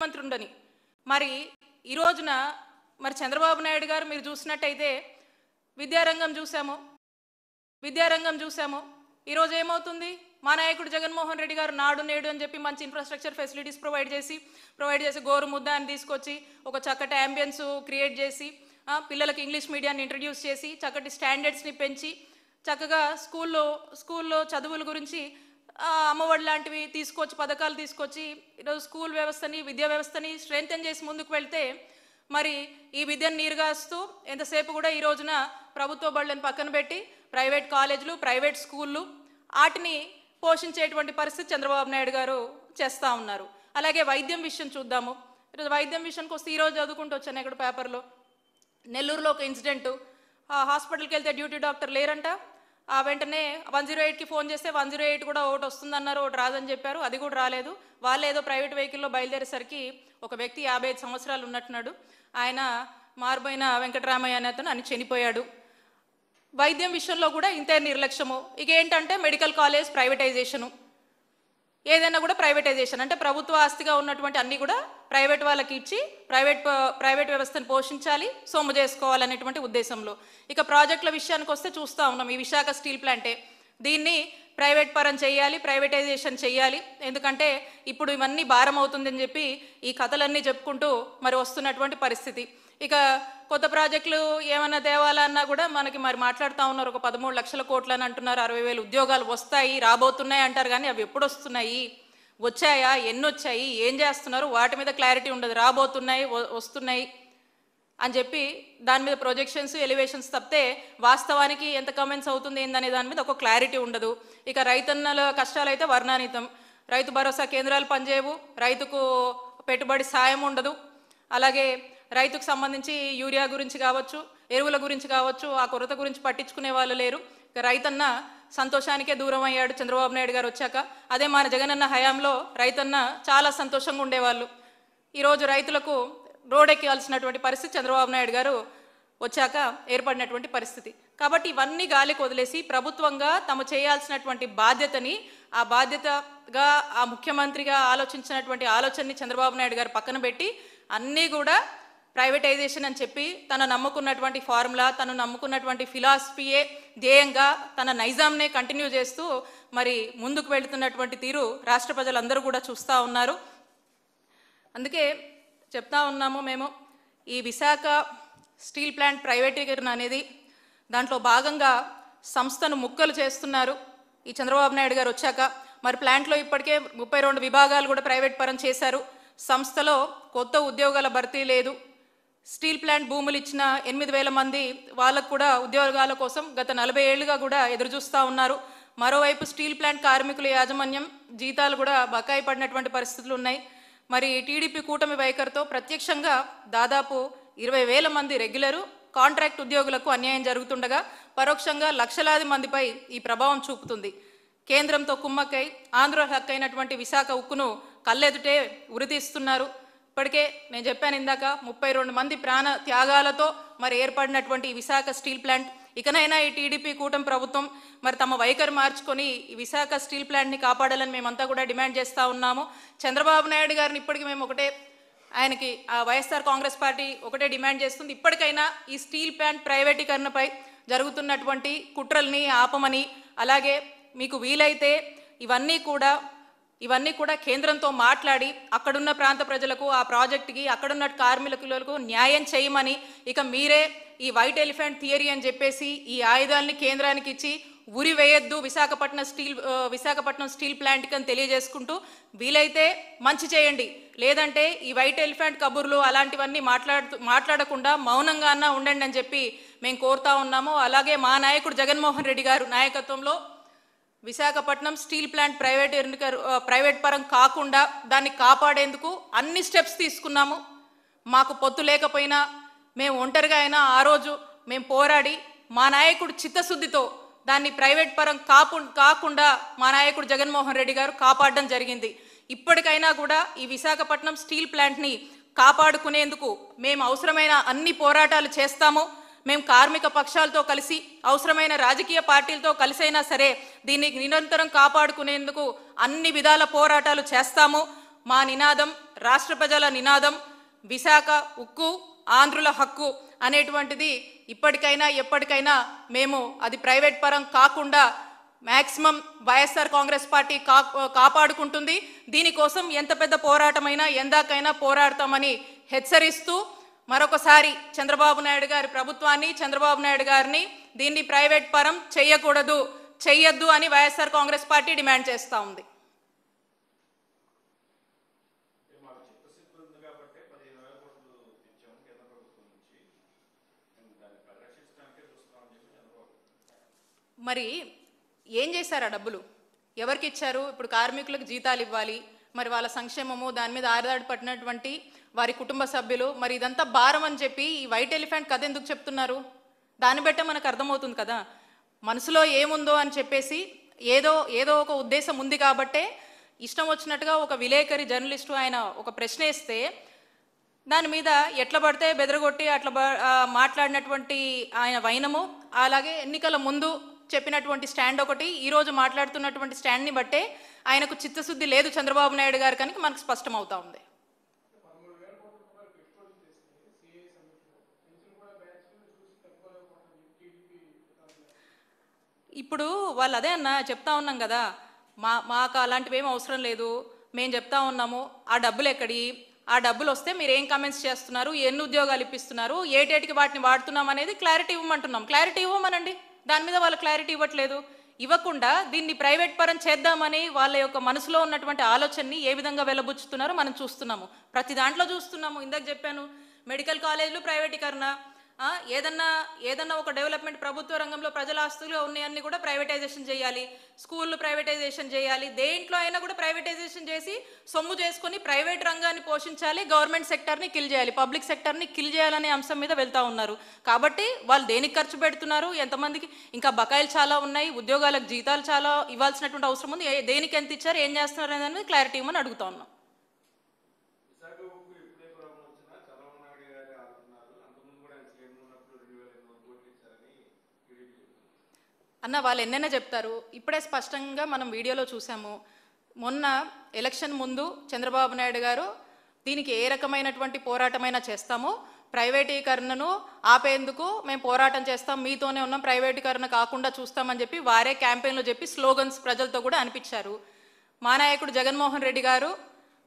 మంత్రి ఉండని మరి ఈ రోజున మరి చంద్రబాబు నాయుడు గారు మీరు చూసినట్టయితే విద్యారంగం చూసాము ఈ రోజు ఏమవుతుంది మా నాయకుడు జగన్మోహన్ రెడ్డి గారు నాడు నేడు అని చెప్పి మంచి ఇన్ఫ్రాస్ట్రక్చర్ ఫెసిలిటీస్ ప్రొవైడ్ చేసి గోరు ముద్ద అని తీసుకొచ్చి ఒక చక్కటి అంబియన్స్ క్రియేట్ చేసి పిల్లలకి ఇంగ్లీష్ మీడియాన్ని ఇంట్రడ్యూస్ చేసి చక్కటి స్టాండర్డ్స్ని పెంచి చక్కగా స్కూల్లో చదువుల గురించి అమ్మఒడి లాంటివి తీసుకొచ్చి పథకాలు తీసుకొచ్చి ఈరోజు స్కూల్ వ్యవస్థని విద్యా వ్యవస్థని స్ట్రెంథెన్ చేసి ముందుకు వెళ్తే మరి ఈ విద్యను నీరుగాస్తూ ఎంతసేపు కూడా ఈ రోజున ప్రభుత్వ బడులను పక్కన పెట్టి ప్రైవేట్ కాలేజీలు ప్రైవేట్ స్కూళ్ళు వాటిని పోషించేటువంటి పరిస్థితి చంద్రబాబు నాయుడు గారు చేస్తూ ఉన్నారు. అలాగే వైద్యం విషయం చూద్దాము. ఈరోజు వైద్యం విషయానికి వస్తే ఈరోజు చదువుకుంటూ వచ్చాను ఇక్కడ పేపర్లో నెల్లూరులో ఒక ఇన్సిడెంటు. హాస్పిటల్కి వెళ్తే డ్యూటీ డాక్టర్ లేరంట. వెంటనే 108కి ఫోన్ చేస్తే 108 కూడా ఒకటి వస్తుందన్నారు, ఒకటి రాదని చెప్పారు. అది కూడా రాలేదు. వాళ్ళు ఏదో ప్రైవేట్ వెహికల్లో బయలుదేరేసరికి ఒక వ్యక్తి 55 సంవత్సరాలు ఉన్నట్టున్నాడు. ఆయన మారుబోయిన వెంకటరామయ్య అనే అతను చనిపోయాడు. వైద్యం విషయంలో కూడా ఇంతే నిర్లక్ష్యము. ఇక ఏంటంటే మెడికల్ కాలేజ్ ప్రైవేటైజేషను, ఏదైనా కూడా ప్రైవేటైజేషన్ అంటే ప్రభుత్వ ఆస్తిగా ఉన్నటువంటి అన్నీ కూడా ప్రైవేట్ వాళ్ళకి ఇచ్చి ప్రైవేట్ వ్యవస్థను పోషించాలి, సొమ్ము చేసుకోవాలనేటువంటి ఉద్దేశంలో. ఇక ప్రాజెక్టుల విషయానికి వస్తే చూస్తూ ఉన్నాం. ఈ విశాఖ స్టీల్ ప్లాంటే దీన్ని ప్రైవేట్ పరం చేయాలి, ప్రైవేటైజేషన్ చేయాలి. ఎందుకంటే ఇప్పుడు ఇవన్నీ భారం అవుతుందని చెప్పి ఈ కథలన్నీ చెప్పుకుంటూ మరి వస్తున్నటువంటి పరిస్థితి. ఇక కొత్త ప్రాజెక్టులు ఏమైనా తేవాలన్నా కూడా మనకి మరి మాట్లాడుతూ ఉన్నారు. ఒక 13 లక్షల కోట్లు అని అంటున్నారు. 60,000 ఉద్యోగాలు వస్తాయి, రాబోతున్నాయి అంటారు. కానీ అవి ఎప్పుడు వస్తున్నాయి, వచ్చాయా, ఎన్ని వచ్చాయి, ఏం చేస్తున్నారు, వాటి మీద క్లారిటీ ఉండదు. రాబోతున్నాయి, వస్తున్నాయి అని చెప్పి దాని మీద ప్రొజెక్షన్స్ ఎలివేషన్స్ తప్పితే వాస్తవానికి ఎంత కమెంట్స్ అవుతుంది ఏందనే దాని మీద ఒక క్లారిటీ ఉండదు. ఇక రైతన్నల కష్టాలు అయితే వర్ణాతీతం. రైతు భరోసా కేంద్రాలు పనిచేయవు, రైతుకు పెట్టుబడి సాయం ఉండదు. అలాగే రైతుకు సంబంధించి యూరియా గురించి కావచ్చు, ఎరువుల గురించి కావచ్చు, ఆ కొరత గురించి పట్టించుకునే వాళ్ళు లేరు. ఇక రైతన్న సంతోషానికే దూరం అయ్యాడు చంద్రబాబు నాయుడు గారు వచ్చాక. అదే మన జగనన్న హయాంలో రైతన్న చాలా సంతోషంగా ఉండేవాళ్ళు. ఈరోజు రైతులకు రోడ్డెక్కాల్సినటువంటి పరిస్థితి చంద్రబాబు నాయుడు గారు వచ్చాక ఏర్పడినటువంటి పరిస్థితి. కాబట్టి ఇవన్నీ గాలికి వదిలేసి ప్రభుత్వంగా తాము చేయాల్సినటువంటి బాధ్యతని, ఆ బాధ్యతగా ఆ ముఖ్యమంత్రిగా ఆలోచించినటువంటి ఆలోచనని చంద్రబాబు నాయుడు గారు పక్కన పెట్టి అన్నీ కూడా ప్రైవేటైజేషన్ అని చెప్పి తను నమ్ముకున్నటువంటి ఫార్ములా, తను నమ్ముకున్నటువంటి ఫిలాసఫీయే ధ్యేయంగా తన నైజాంనే కంటిన్యూ చేస్తూ మరి ముందుకు వెళుతున్నటువంటి తీరు రాష్ట్ర ప్రజలందరూ కూడా చూస్తూ ఉన్నారు. అందుకే చెప్తా ఉన్నాము మేము, ఈ విశాఖ స్టీల్ ప్లాంట్ ప్రైవేటీకరణ అనేది దాంట్లో భాగంగా సంస్థను ముక్కలు చేస్తున్నారు ఈ చంద్రబాబు నాయుడు గారు వచ్చాక. మరి ప్లాంట్లో ఇప్పటికే 32 విభాగాలు కూడా ప్రైవేట్ పరం చేశారు. సంస్థలో కొత్త ఉద్యోగాల భర్తీ లేదు. స్టీల్ ప్లాంట్ భూములు ఇచ్చిన 8,000 మంది వాళ్ళకు కూడా ఉద్యోగాల కోసం గత 40 ఏళ్లుగా కూడా ఎదురు చూస్తూ ఉన్నారు. మరోవైపు స్టీల్ ప్లాంట్ కార్మికుల యాజమాన్యం జీతాలు కూడా బకాయి పడినటువంటి పరిస్థితులు ఉన్నాయి. మరి టీడీపీ కూటమి వైఖరితో ప్రత్యక్షంగా దాదాపు 20,000 మంది రెగ్యులరు కాంట్రాక్ట్ ఉద్యోగులకు అన్యాయం జరుగుతుండగా పరోక్షంగా లక్షలాది మందిపై ఈ ప్రభావం చూపుతుంది. కేంద్రంతో కుమ్మక్కై ఆంధ్ర హక్కు అయినటువంటి విశాఖ ఉక్కును కళ్ళెదుటే ఉరితీస్తున్నారు. ఇప్పటికే నేను చెప్పాను ఇందాక 32 మంది ప్రాణ త్యాగాలతో మరి ఏర్పడినటువంటి ఈ విశాఖ స్టీల్ ప్లాంట్ ఇకనైనా ఈ టీడీపీ కూటమి ప్రభుత్వం మరి తమ వైఖరి మార్చుకొని ఈ విశాఖ స్టీల్ ప్లాంట్ని కాపాడాలని మేమంతా కూడా డిమాండ్ చేస్తూ ఉన్నాము. చంద్రబాబు నాయుడు గారిని ఇప్పటికీ మేము ఆయనకి వైఎస్ఆర్ కాంగ్రెస్ పార్టీ ఒకటే డిమాండ్ చేస్తుంది. ఇప్పటికైనా ఈ స్టీల్ ప్లాంట్ ప్రైవేటీకరణపై జరుగుతున్నటువంటి కుట్రల్ని ఆపమని, అలాగే మీకు వీలైతే ఇవన్నీ కూడా కేంద్రంతో మాట్లాడి అక్కడున్న ప్రాంత ప్రజలకు, ఆ ప్రాజెక్టుకి, అక్కడున్న కార్మికులకు న్యాయం చేయమని, ఇక మీరే ఈ వైట్ ఎలిఫెంట్ థియరీ అని చెప్పేసి ఈ ఆయుధాలని కేంద్రానికి ఇచ్చి ఉరి వేయొద్దు విశాఖపట్నం స్టీల్ ప్లాంట్కి అని తెలియజేసుకుంటూ వీలైతే మంచి చేయండి. లేదంటే ఈ వైట్ ఎలిఫెంట్ కబుర్లు అలాంటివన్నీ మాట్లాడకుండా మౌనంగా అన్నా ఉండండి అని చెప్పి మేము కోరుతా ఉన్నాము. అలాగే మా నాయకుడు జగన్మోహన్ రెడ్డి గారు నాయకత్వంలో విశాఖపట్నం స్టీల్ ప్లాంట్ ప్రైవేట్ పరం కాకుండా దాన్ని కాపాడేందుకు అన్ని స్టెప్స్ తీసుకున్నాము. మాకు పొత్తు లేకపోయినా మేము ఒంటరిగా అయినా ఆ రోజు మేము పోరాడి మా నాయకుడు చిత్తశుద్ధితో దాన్ని ప్రైవేట్ పరం కాకుండా మా నాయకుడు జగన్మోహన్ రెడ్డి గారు కాపాడడం జరిగింది. ఇప్పటికైనా కూడా ఈ విశాఖపట్నం స్టీల్ ప్లాంట్ని కాపాడుకునేందుకు మేము అవసరమైన అన్ని పోరాటాలు చేస్తాము. మేము కార్మిక పక్షాలతో కలిసి అవసరమైన రాజకీయ పార్టీలతో కలిసైనా సరే దీన్ని నిరంతరం కాపాడుకునేందుకు అన్ని విధాల పోరాటాలు చేస్తాము. మా నినాదం రాష్ట్ర ప్రజల నినాదం విశాఖ ఉక్కు ఆంధ్రుల హక్కు అనేటువంటిది ఇప్పటికైనా ఎప్పటికైనా మేము అది ప్రైవేట్ పరం కాకుండా మ్యాక్సిమం వైఎస్ఆర్ కాంగ్రెస్ పార్టీ కాపాడుకుంటుంది. దీనికోసం ఎంత పెద్ద పోరాటమైనా ఎందాకైనా పోరాడతామని హెచ్చరిస్తూ మరొకసారి చంద్రబాబు నాయుడు గారి ప్రభుత్వాన్ని, చంద్రబాబు నాయుడు గారిని దీన్ని ప్రైవేట్ పరం చెయ్యొద్దు అని వైఎస్ఆర్ కాంగ్రెస్ పార్టీ డిమాండ్ చేస్తూ ఉంది. మరి ఏం చేశారు ఆ డబ్బులు? ఎవరికి ఇచ్చారు? ఇప్పుడు కార్మికులకు జీతాలు ఇవ్వాలి, మరి వాళ్ళ సంక్షేమము, దాని మీద ఆధారపడినటువంటి వారి కుటుంబ సభ్యులు, మరి ఇదంతా భారం అని చెప్పి ఈ వైట్ ఎలిఫెంట్ కథ ఎందుకు చెప్తున్నారు? దాన్ని బట్టే మనకు అర్థమవుతుంది కదా మనసులో ఏముందో అని చెప్పేసి. ఏదో ఒక ఉద్దేశం ఉంది కాబట్టే ఇష్టం వచ్చినట్టుగా ఒక విలేకరి జర్నలిస్టు ఆయన ఒక ప్రశ్న వేస్తే దాని మీద ఎట్లా పడితే బెదరగొట్టి అట్లా మాట్లాడినటువంటి ఆయన వైనము, అలాగే ఎన్నికల ముందు చెప్పినటువంటి స్టాండ్ ఒకటి, ఈరోజు మాట్లాడుతున్నటువంటి స్టాండ్ని బట్టే ఆయనకు చిత్తశుద్ధి లేదు చంద్రబాబు నాయుడు గారు కనుక మనకు స్పష్టమవుతా ఉంది. ఇప్పుడు వాళ్ళు అదే అన్న చెప్తా ఉన్నాం కదా, మాకు అలాంటివి ఏం అవసరం లేదు, మేము చెప్తా ఉన్నాము ఆ డబ్బులు ఎక్కడి, ఆ డబ్బులు వస్తే మీరు ఏం కమెంట్స్ చేస్తున్నారు, ఎన్ని ఉద్యోగాలు ఇప్పిస్తున్నారు, ఏటేటికి వాటిని వాడుతున్నాం అనేది క్లారిటీ ఇవ్వమంటున్నాం. క్లారిటీ ఇవ్వమనండి. దాని మీద వాళ్ళు క్లారిటీ ఇవ్వట్లేదు. ఇవ్వకుండా దీన్ని ప్రైవేట్ పరం చేద్దామని వాళ్ళ యొక్క మనసులో ఉన్నటువంటి ఆలోచనని ఏ విధంగా వెలబుచ్చుతున్నారో మనం చూస్తున్నాము. ప్రతి దాంట్లో చూస్తున్నాము. ఇందాక చెప్పాను, మెడికల్ కాలేజీలు ప్రైవేటీకరణ, ఏదన్నా ఒక డెవలప్మెంట్ ప్రభుత్వ రంగంలో ప్రజల ఆస్తులు ఉన్నాయన్నీ కూడా ప్రైవేటైజేషన్ చేయాలి, స్కూళ్ళు ప్రైవేటైజేషన్ చేయాలి, దేంట్లో అయినా కూడా ప్రైవేటైజేషన్ చేసి సొమ్ము చేసుకొని ప్రైవేట్ రంగాన్ని పోషించాలి, గవర్నమెంట్ సెక్టర్ని కిల్ చేయాలి, పబ్లిక్ సెక్టర్ని కిల్ చేయాలనే అంశం మీద వెళ్తూ ఉన్నారు. కాబట్టి వాళ్ళు దేనికి ఖర్చు పెడుతున్నారు, ఎంతమందికి ఇంకా బకాయిలు చాలా ఉన్నాయి, ఉద్యోగాలకు జీతాలు చాలా ఇవ్వాల్సినటువంటి అవసరం ఉంది, దేనికి ఎంత ఇచ్చారు, ఏం చేస్తున్నారు అనేది క్లారిటీ ఇవ్వమని అడుగుతా ఉన్నాం. అన్న వాళ్ళు ఎన్నైనా చెప్తారు. ఇప్పుడే స్పష్టంగా మనం వీడియోలో చూసాము. మొన్న ఎలక్షన్ ముందు చంద్రబాబు నాయుడు గారు దీనికి ఏ రకమైనటువంటి పోరాటమైనా చేస్తాము, ప్రైవేటీకరణను ఆపేందుకు మేము పోరాటం చేస్తాం, మీతోనే ఉన్నాం, ప్రైవేటీకరణ కాకుండా చూస్తామని చెప్పి వారే క్యాంపెయిన్లో చెప్పి స్లోగన్స్ ప్రజలతో కూడా అనిపించారు. మా నాయకుడు జగన్మోహన్ రెడ్డి గారు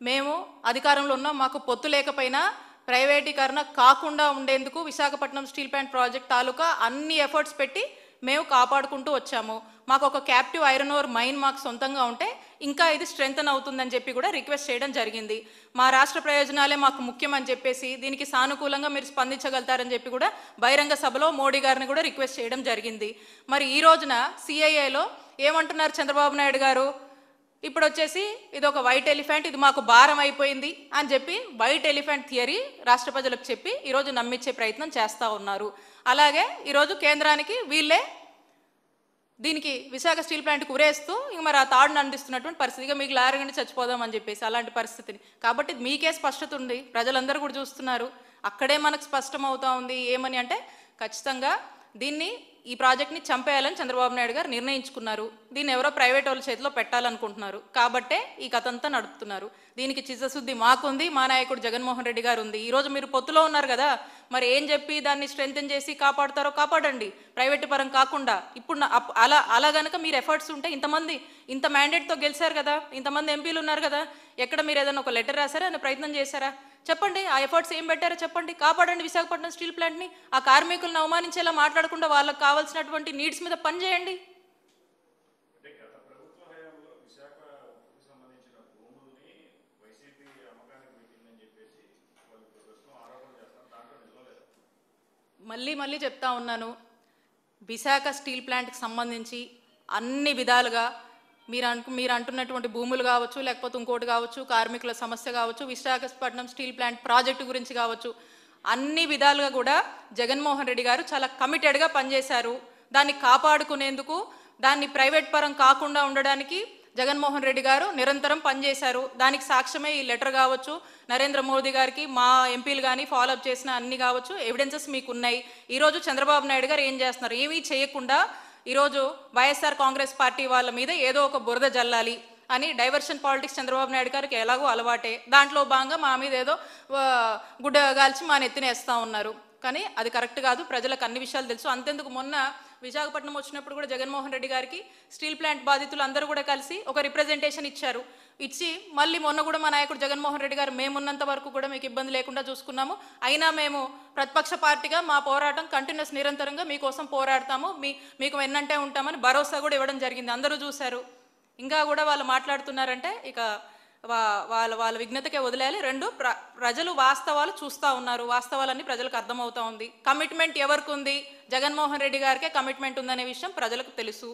మేము అధికారంలో ఉన్నాం, మాకు పొత్తు లేకపోయినా ప్రైవేటీకరణ కాకుండా ఉండేందుకు విశాఖపట్నం స్టీల్ ప్లాంట్ ప్రాజెక్ట్ తాలూకా అన్ని ఎఫర్ట్స్ పెట్టి మేము కాపాడుకుంటూ వచ్చాము. మాకు ఒక క్యాప్టివ్ ఐరన్ ఓర్ మైన్ మాకు సొంతంగా ఉంటే ఇంకా ఇది స్ట్రెంగ్తన్ అవుతుందని చెప్పి కూడా రిక్వెస్ట్ చేయడం జరిగింది. మా రాష్ట్ర ప్రయోజనాలే మాకు ముఖ్యమని చెప్పేసి దీనికి సానుకూలంగా మీరు స్పందించగలుగుతారని చెప్పి కూడా బహిరంగ సభలో మోడీ గారిని కూడా రిక్వెస్ట్ చేయడం జరిగింది. మరి ఈ రోజున సిఐఏలో ఏమంటున్నారు చంద్రబాబు నాయుడు గారు? ఇప్పుడు వచ్చేసి ఇది ఒక వైట్ ఎలిఫెంట్, ఇది మాకు భారం అయిపోయింది అని చెప్పి వైట్ ఎలిఫెంట్ థియరీ రాష్ట్ర ప్రజలకు చెప్పి ఈరోజు నమ్మించే ప్రయత్నం చేస్తూ ఉన్నారు. అలాగే ఈరోజు కేంద్రానికి వీళ్ళే దీనికి విశాఖ స్టీల్ ప్లాంట్కి ఉరేస్తూ ఇంక మరి ఆ తాడును అందిస్తున్నటువంటి పరిస్థితిగా మీకు లారగండి చచ్చిపోదామని చెప్పేసి అలాంటి పరిస్థితిని. కాబట్టి మీకే స్పష్టత ఉంది, ప్రజలందరూ కూడా చూస్తున్నారు. అక్కడే మనకు స్పష్టం అవుతా ఉంది ఏమని అంటే ఖచ్చితంగా దీన్ని ఈ ప్రాజెక్ట్ని చంపేయాలని చంద్రబాబు నాయుడు గారు నిర్ణయించుకున్నారు. దీన్ని ఎవరో ప్రైవేట్ వాళ్ళ చేతిలో పెట్టాలనుకుంటున్నారు. కాబట్టే ఈ కథ అంతా నడుపుతున్నారు. దీనికి చిత్తశుద్ధి మాకుంది, మా నాయకుడు జగన్మోహన్ రెడ్డి గారు ఉంది. ఈరోజు మీరు పొత్తులో ఉన్నారు కదా, మరి ఏం చెప్పి దాన్ని స్ట్రెంగ్తన్ చేసి కాపాడుతారో కాపాడండి, ప్రైవేట్ పరం కాకుండా. ఇప్పుడు అలా గనక మీరు ఎఫర్ట్స్ ఉంటే ఇంత మ్యాండేట్తో గెలిచారు కదా, ఇంతమంది ఎంపీలు ఉన్నారు కదా, ఎక్కడ మీరు ఏదైనా ఒక లెటర్ రాశారా, ఏదైనా ప్రయత్నం చేశారా? చెప్పండి, ఆ ఎఫర్ట్స్ ఏం పెట్టారో చెప్పండి. కాపాడండి విశాఖపట్నం స్టీల్ ప్లాంట్ని. ఆ కార్మికులను అవమానించేలా మాట్లాడకుండా వాళ్ళకి కావాల్సినటువంటి నీడ్స్ మీద పని చేయండి. మళ్ళీ చెప్తా ఉన్నాను, విశాఖ స్టీల్ ప్లాంట్కి సంబంధించి అన్ని విధాలుగా మీరు అంటున్నటువంటి భూములు కావచ్చు, లేకపోతే ఇంకోటి కావచ్చు, కార్మికుల సమస్య కావచ్చు, విశాఖపట్నం స్టీల్ ప్లాంట్ ప్రాజెక్టు గురించి కావచ్చు, అన్ని విధాలుగా కూడా జగన్మోహన్ రెడ్డి గారు చాలా కమిటెడ్గా పనిచేశారు. దాన్ని కాపాడుకునేందుకు, దాన్ని ప్రైవేట్ పరం కాకుండా ఉండడానికి జగన్మోహన్ రెడ్డి గారు నిరంతరం పనిచేశారు. దానికి సాక్ష్యమే ఈ లెటర్ కావచ్చు, నరేంద్ర మోదీ గారికి మా ఎంపీలు కానీ ఫాలోఅప్ చేసిన అన్ని కావచ్చు, ఎవిడెన్సెస్ మీకు ఉన్నాయి. ఈరోజు చంద్రబాబు నాయుడు గారు ఏం చేస్తున్నారు? ఏమీ చేయకుండా ఈరోజు వైఎస్ఆర్ కాంగ్రెస్ పార్టీ వాళ్ళ మీద ఏదో ఒక బురద జల్లాలి, అని డైవర్షన్ పాలిటిక్స్ చంద్రబాబు నాయుడు గారికి ఎలాగో అలవాటే. దాంట్లో భాగంగా మా మీద ఏదో గుడ్డ గాల్చి మా నెత్తినేస్తూ ఉన్నారు. కానీ అది కరెక్ట్ కాదు. ప్రజలకు అన్ని విషయాలు తెలుసు. అంతెందుకు మొన్న విశాఖపట్నం వచ్చినప్పుడు కూడా జగన్మోహన్ రెడ్డి గారికి స్టీల్ ప్లాంట్ బాధితులు అందరూ కూడా కలిసి ఒక రిప్రజెంటేషన్ ఇచ్చారు. ఇచ్చి మళ్ళీ మొన్న కూడా మా నాయకుడు జగన్మోహన్ రెడ్డి గారు మేమున్నంత వరకు కూడా మీకు ఇబ్బంది లేకుండా చూసుకున్నాము, అయినా మేము ప్రతిపక్ష పార్టీగా మా పోరాటం కంటిన్యూస్ నిరంతరంగా మీకోసం పోరాడతాము, మీకు వెన్నంటే ఉంటామని భరోసా కూడా ఇవ్వడం జరిగింది. అందరూ చూశారు. ఇంకా కూడా వాళ్ళు మాట్లాడుతున్నారంటే ఇక వాళ్ళ విఘ్నతకే వదిలేయాలి. రెండు ప్రజలు వాస్తవాలు చూస్తూ ఉన్నారు. వాస్తవాలన్నీ ప్రజలకు అర్థమవుతా ఉంది. కమిట్మెంట్ ఎవరికి ఉంది? జగన్మోహన్ రెడ్డి గారికే కమిట్మెంట్ ఉందనే విషయం ప్రజలకు తెలుసు.